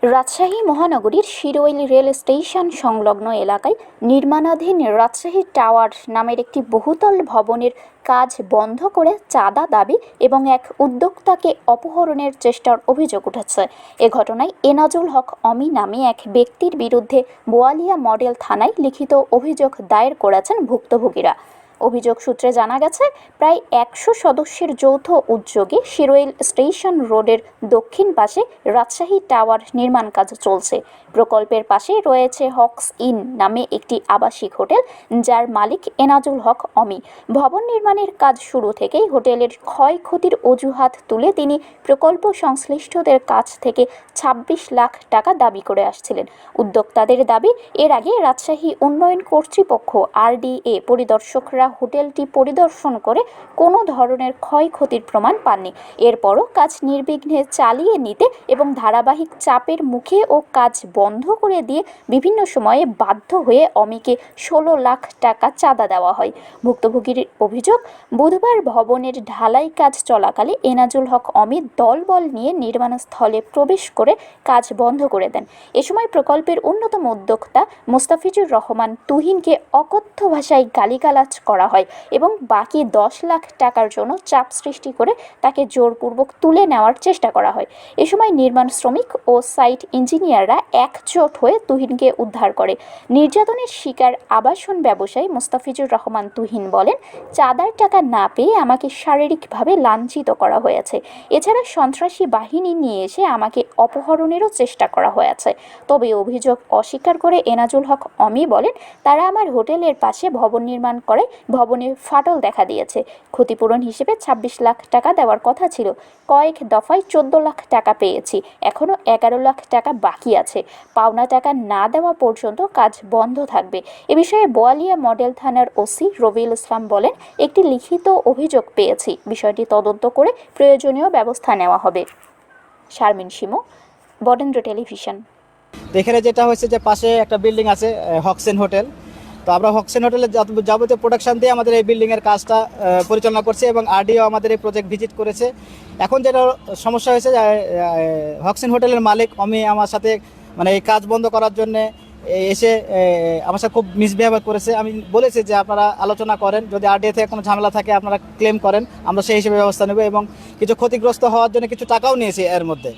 রাজশাহী মহানগরীর Shiroil rail station সংলগ্ন এলাকায় নির্মাণাধীন রাজশাহী টাওয়ার নামের একটি বহুতল ভবনের কাজ বন্ধ করে চাঁদা দাবি এবং এক উদ্যোক্তাকে অপহরণের চেষ্টার অভিযোগ উঠেছে। এ ঘটনায় এনাজুল হক অমি নামে এক ব্যক্তির বিরুদ্ধে বোয়ালিয়া মডেল থানায় লিখিত অভিযোগ দায়ের করেছেন ভুক্তভোগীরা। অভিযোগ সূত্রে জানা গেছে, প্রায় 100 সদস্যের যৌথ উদ্যোগে শিরোইল স্টেশন রোডের দক্ষিণ পাশে রাজশাহী টাওয়ার নির্মাণ কাজ চলছে। প্রকল্পের পাশে রয়েছে হকস ইন নামে একটি আবাসিক হোটেল, যার মালিক এনাজুল হক অমি। ভবন নির্মাণের কাজ শুরু থেকেই হোটেলের ক্ষয়ক্ষতির অজুহাত তুলে তিনি প্রকল্প সংশ্লিষ্টদের কাছ থেকে 26 লাখ টাকা দাবি করে আসছিলেন। উদ্যোক্তাদের দাবি, এর আগে রাজশাহী উন্নয়ন কর্তৃপক্ষ RDA পরিদর্শকরা হোটেলটি পরিদর্শন করে কোনো ধরনের ক্ষয়ক্ষতির প্রমাণ পাননি। এরপরও কাজ নির্বিঘ্নে চালিয়ে নিতে এবং ধারাবাহিক চাপের মুখে ও কাজ বন্ধ করে দিয়ে বিভিন্ন সময়ে বাধ্য হয়ে অমিকে 16 লাখ টাকা চাঁদা দেওয়া হয়। ভুক্তভোগীর অভিযোগ, বুধবার ভবনের ঢালাই কাজ চলাকালে এনাজুল হক অমি দলবল নিয়ে নির্মাণস্থলে প্রবেশ করে কাজ বন্ধ করে দেন। এ সময় প্রকল্পের অন্যতম উদ্যোক্তা মোস্তাফিজুর রহমান তুহিনকে অকথ্য ভাষায় গালিগালাজ করা হয় এবং বাকি 10 লাখ টাকার জন্য চাপ সৃষ্টি করে তাকে জোরপূর্বক তুলে নেওয়ার চেষ্টা করা হয়। এ সময় নির্মাণ শ্রমিক ও সাইট ইঞ্জিনিয়াররা একজোট হয়ে তুহিনকে উদ্ধার করে। নির্যাতনের শিকার আবাসন ব্যবসায়ী মোস্তাফিজুর রহমান তুহিন বলেন, চাঁদার টাকা না পেয়ে আমাকে শারীরিকভাবে লাঞ্ছিত করা হয়েছে। এছাড়া সন্ত্রাসী বাহিনী নিয়ে এসে আমাকে অপহরণেরও চেষ্টা করা হয়েছে। তবে অভিযোগ অস্বীকার করে এনাজুল হক অমি বলেন, তারা আমার হোটেলের পাশে ভবন নির্মাণ করে ভবনে ফাটল দেখা দিয়েছে। ক্ষতিপূরণ হিসেবে 26 লাখ টাকা দেওয়ার কথা ছিল। কয়েক দফায় 14 লাখ টাকা পেয়েছি, এখনও 11 লাখ টাকা বাকি আছে। পাওনা টাকা না দেওয়া পর্যন্ত কাজ বন্ধ থাকবে। এ বিষয়ে বোয়ালিয়া মডেল থানার ওসি রবিউল ইসলাম বলেন, একটি লিখিত অভিযোগ পেয়েছি, বিষয়টি তদন্ত করে প্রয়োজনীয় ব্যবস্থা নেওয়া হবে। শারমিন শিমু, বরেন্দ্র টেলিভিশন। এখানে যেটা হয়েছে যে পাশে একটা বিল্ডিং আছে হকসেন হোটেল। তো আমরা হকসেন হোটেলের যাবতীয় প্রোডাকশন দিয়ে আমাদের এই বিল্ডিংয়ের কাজটা পরিচালনা করছি এবং RDO আমাদের এই প্রজেক্ট ভিজিট করেছে। এখন যেটা সমস্যা হয়েছে, হকসেন হোটেলের মালিক অমি আমার সাথে মানে এই কাজ বন্ধ করার জন্যে এসে আমার সাথে খুব মিসবিহেভিয়ার করেছে। আমি বলেছি যে আপনারা আলোচনা করেন, যদি RDO থেকে কোনো ঝামেলা থাকে আপনারা ক্লেম করেন, আমরা সেই হিসেবে ব্যবস্থা নেব এবং কিছু ক্ষতিগ্রস্ত হওয়ার জন্য কিছু টাকাও নিয়েছি এর মধ্যে।